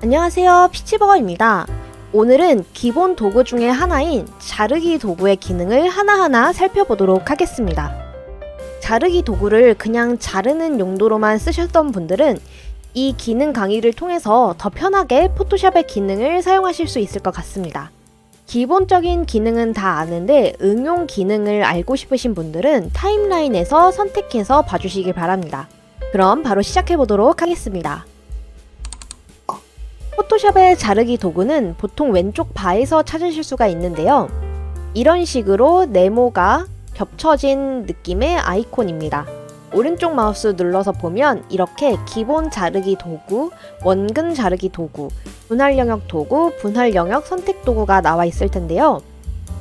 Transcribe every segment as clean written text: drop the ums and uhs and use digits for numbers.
안녕하세요, 피치버거입니다. 오늘은 기본 도구 중에 하나인 자르기 도구의 기능을 하나하나 살펴보도록 하겠습니다. 자르기 도구를 그냥 자르는 용도로만 쓰셨던 분들은 이 기능 강의를 통해서 더 편하게 포토샵의 기능을 사용하실 수 있을 것 같습니다. 기본적인 기능은 다 아는데 응용 기능을 알고 싶으신 분들은 타임라인에서 선택해서 봐주시길 바랍니다. 그럼 바로 시작해보도록 하겠습니다. 포토샵의 자르기 도구는 보통 왼쪽 바에서 찾으실 수가 있는데요. 이런 식으로 네모가 겹쳐진 느낌의 아이콘입니다. 오른쪽 마우스 눌러서 보면 이렇게 기본 자르기 도구, 원근 자르기 도구, 분할 영역 도구, 분할 영역 선택 도구가 나와 있을 텐데요.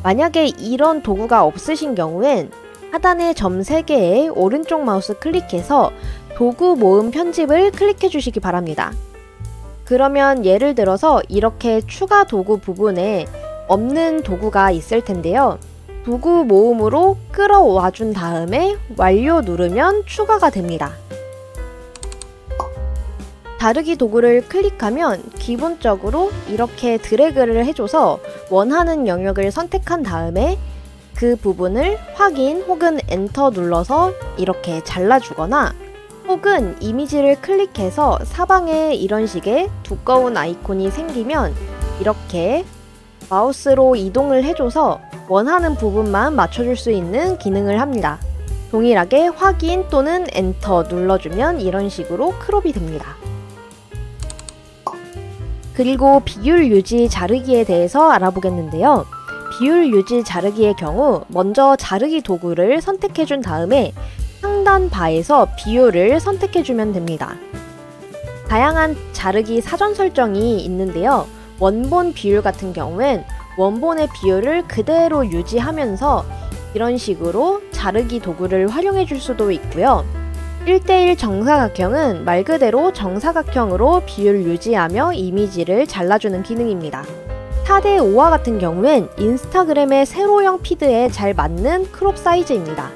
만약에 이런 도구가 없으신 경우엔 하단의 점 3개에 오른쪽 마우스 클릭해서 도구 모음 편집을 클릭해 주시기 바랍니다. 그러면 예를 들어서 이렇게 추가 도구 부분에 없는 도구가 있을 텐데요. 도구 모음으로 끌어와 준 다음에 완료 누르면 추가가 됩니다. 자르기 도구를 클릭하면 기본적으로 이렇게 드래그를 해줘서 원하는 영역을 선택한 다음에 그 부분을 확인 혹은 엔터 눌러서 이렇게 잘라주거나 혹은 이미지를 클릭해서 사방에 이런 식의 두꺼운 아이콘이 생기면 이렇게 마우스로 이동을 해줘서 원하는 부분만 맞춰줄 수 있는 기능을 합니다. 동일하게 확인 또는 엔터 눌러주면 이런 식으로 크롭이 됩니다. 그리고 비율 유지 자르기에 대해서 알아보겠는데요. 비율 유지 자르기의 경우 먼저 자르기 도구를 선택해준 다음에 상단 바에서 비율을 선택해주면 됩니다. 다양한 자르기 사전 설정이 있는데요. 원본 비율 같은 경우엔 원본의 비율을 그대로 유지하면서 이런 식으로 자르기 도구를 활용해 줄 수도 있고요. 1:1 정사각형은 말 그대로 정사각형으로 비율 유지하며 이미지를 잘라주는 기능입니다. 4:5와 같은 경우엔 인스타그램의 세로형 피드에 잘 맞는 크롭 사이즈입니다.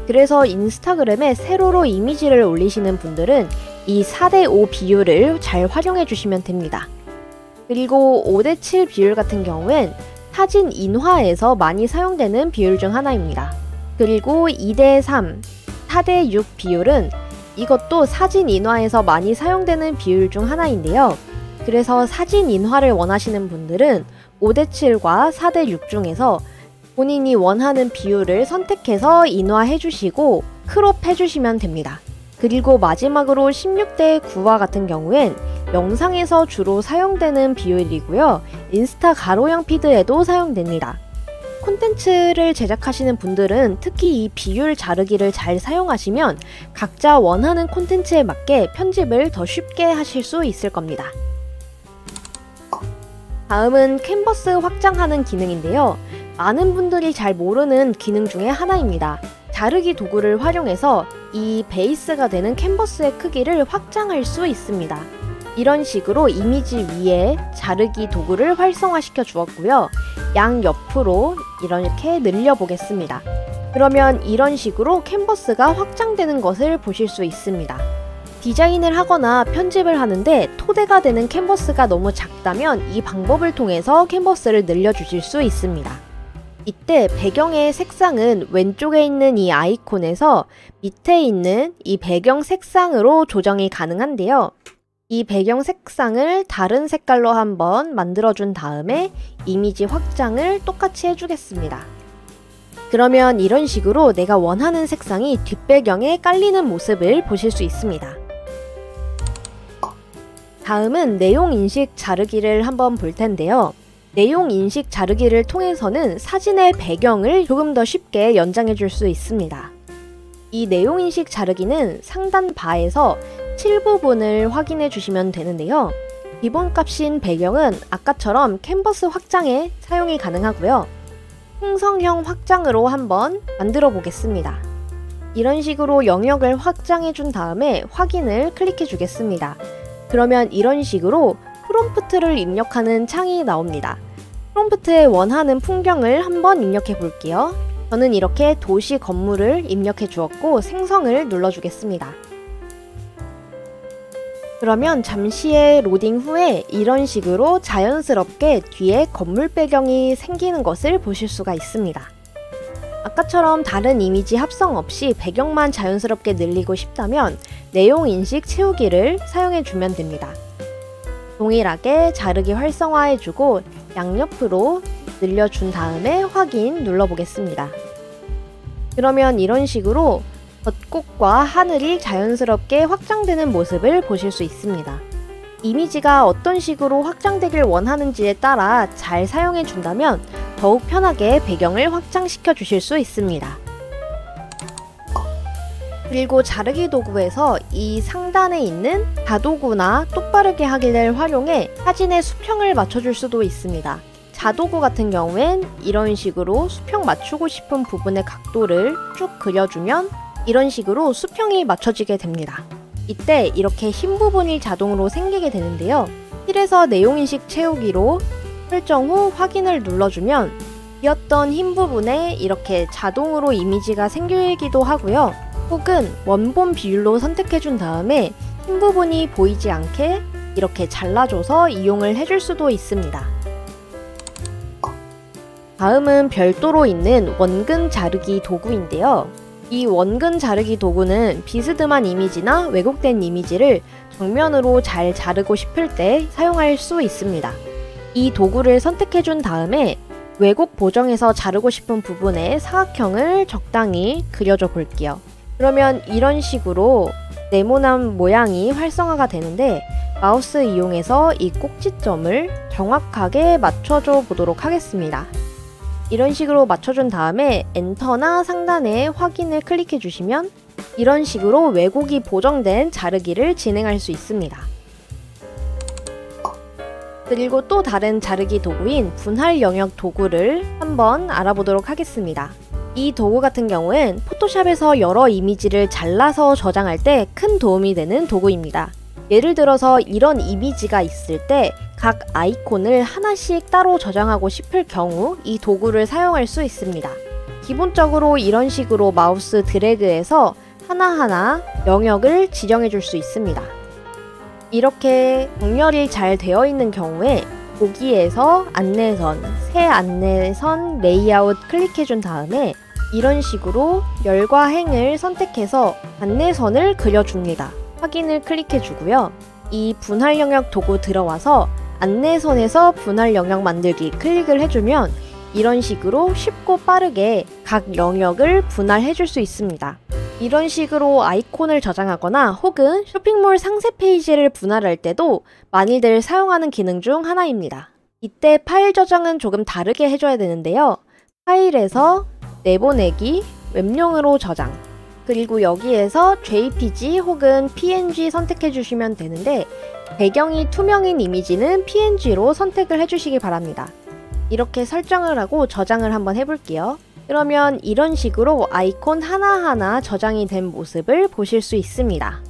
그래서 인스타그램에 세로로 이미지를 올리시는 분들은 이 4:5 비율을 잘 활용해 주시면 됩니다. 그리고 5:7 비율 같은 경우엔 사진 인화에서 많이 사용되는 비율 중 하나입니다. 그리고 2:3, 4:6 비율은 이것도 사진 인화에서 많이 사용되는 비율 중 하나인데요. 그래서 사진 인화를 원하시는 분들은 5:7과 4:6 중에서 본인이 원하는 비율을 선택해서 인화해 주시고 크롭 해주시면 됩니다. 그리고 마지막으로 16:9와 같은 경우엔 영상에서 주로 사용되는 비율이고요. 인스타 가로형 피드에도 사용됩니다. 콘텐츠를 제작하시는 분들은 특히 이 비율 자르기를 잘 사용하시면 각자 원하는 콘텐츠에 맞게 편집을 더 쉽게 하실 수 있을 겁니다. 다음은 캔버스 확장하는 기능인데요. 많은 분들이 잘 모르는 기능 중에 하나입니다. 자르기 도구를 활용해서 이 베이스가 되는 캔버스의 크기를 확장할 수 있습니다. 이런 식으로 이미지 위에 자르기 도구를 활성화시켜 주었고요. 양옆으로 이렇게 늘려 보겠습니다. 그러면 이런 식으로 캔버스가 확장되는 것을 보실 수 있습니다. 디자인을 하거나 편집을 하는데 토대가 되는 캔버스가 너무 작다면 이 방법을 통해서 캔버스를 늘려 주실 수 있습니다. 이때 배경의 색상은 왼쪽에 있는 이 아이콘에서 밑에 있는 이 배경 색상으로 조정이 가능한데요. 이 배경 색상을 다른 색깔로 한번 만들어준 다음에 이미지 확장을 똑같이 해주겠습니다. 그러면 이런 식으로 내가 원하는 색상이 뒷배경에 깔리는 모습을 보실 수 있습니다. 다음은 내용 인식 자르기를 한번 볼 텐데요. 내용 인식 자르기를 통해서는 사진의 배경을 조금 더 쉽게 연장해 줄 수 있습니다. 이 내용 인식 자르기는 상단 바에서 7부분을 확인해 주시면 되는데요. 기본값인 배경은 아까처럼 캔버스 확장에 사용이 가능하고요. 풍성형 확장으로 한번 만들어 보겠습니다. 이런 식으로 영역을 확장해 준 다음에 확인을 클릭해 주겠습니다. 그러면 이런 식으로 프롬프트를 입력하는 창이 나옵니다. 프롬프트에 원하는 풍경을 한번 입력해 볼게요. 저는 이렇게 도시 건물을 입력해 주었고 생성을 눌러주겠습니다. 그러면 잠시의 로딩 후에 이런 식으로 자연스럽게 뒤에 건물 배경이 생기는 것을 보실 수가 있습니다. 아까처럼 다른 이미지 합성 없이 배경만 자연스럽게 늘리고 싶다면 내용 인식 채우기를 사용해주면 됩니다. 동일하게 자르기 활성화해주고 양옆으로 늘려준 다음에 확인 눌러보겠습니다. 그러면 이런 식으로 벚꽃과 하늘이 자연스럽게 확장되는 모습을 보실 수 있습니다. 이미지가 어떤 식으로 확장되길 원하는지에 따라 잘 사용해 준다면 더욱 편하게 배경을 확장시켜 주실 수 있습니다. 그리고 자르기 도구에서 이 상단에 있는 가도구나 똑바르게 하기를 활용해 사진의 수평을 맞춰줄 수도 있습니다. 자도구 같은 경우엔 이런 식으로 수평 맞추고 싶은 부분의 각도를 쭉 그려주면 이런 식으로 수평이 맞춰지게 됩니다. 이때 이렇게 흰 부분이 자동으로 생기게 되는데요. 휠에서 내용인식 채우기로 설정 후 확인을 눌러주면 비었던 흰 부분에 이렇게 자동으로 이미지가 생기기도 하고요. 혹은 원본 비율로 선택해준 다음에 흰 부분이 보이지 않게 이렇게 잘라줘서 이용을 해줄 수도 있습니다. 다음은 별도로 있는 원근 자르기 도구인데요. 이 원근 자르기 도구는 비스듬한 이미지나 왜곡된 이미지를 정면으로 잘 자르고 싶을 때 사용할 수 있습니다. 이 도구를 선택해준 다음에 왜곡 보정해서 자르고 싶은 부분에 사각형을 적당히 그려줘 볼게요. 그러면 이런 식으로 네모난 모양이 활성화가 되는데 마우스 이용해서 이 꼭지점을 정확하게 맞춰줘 보도록 하겠습니다. 이런 식으로 맞춰준 다음에 엔터나 상단에 확인을 클릭해 주시면 이런 식으로 왜곡이 보정된 자르기를 진행할 수 있습니다. 그리고 또 다른 자르기 도구인 분할 영역 도구를 한번 알아보도록 하겠습니다. 이 도구 같은 경우엔 포토샵에서 여러 이미지를 잘라서 저장할 때 큰 도움이 되는 도구입니다. 예를 들어서 이런 이미지가 있을 때 각 아이콘을 하나씩 따로 저장하고 싶을 경우 이 도구를 사용할 수 있습니다. 기본적으로 이런 식으로 마우스 드래그해서 하나하나 영역을 지정해 줄 수 있습니다. 이렇게 정렬이 잘 되어 있는 경우에 보기에서 안내선, 새 안내선 레이아웃 클릭해 준 다음에 이런 식으로 열과 행을 선택해서 안내선을 그려줍니다. 확인을 클릭해 주고요. 이 분할 영역 도구 들어와서 안내선에서 분할 영역 만들기 클릭을 해주면 이런 식으로 쉽고 빠르게 각 영역을 분할해 줄 수 있습니다. 이런 식으로 아이콘을 저장하거나 혹은 쇼핑몰 상세 페이지를 분할할 때도 많이들 사용하는 기능 중 하나입니다. 이때 파일 저장은 조금 다르게 해줘야 되는데요. 파일에서 내보내기, 웹용으로 저장, 그리고 여기에서 JPG 혹은 PNG 선택해 주시면 되는데 배경이 투명인 이미지는 PNG로 선택을 해주시기 바랍니다. 이렇게 설정을 하고 저장을 한번 해볼게요. 그러면 이런 식으로 아이콘 하나하나 저장이 된 모습을 보실 수 있습니다.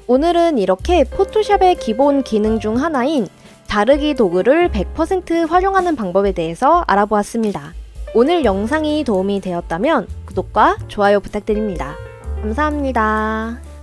오늘은 이렇게 포토샵의 기본 기능 중 하나인 자르기 도구를 100% 활용하는 방법에 대해서 알아보았습니다. 오늘 영상이 도움이 되었다면 구독과 좋아요 부탁드립니다. 감사합니다.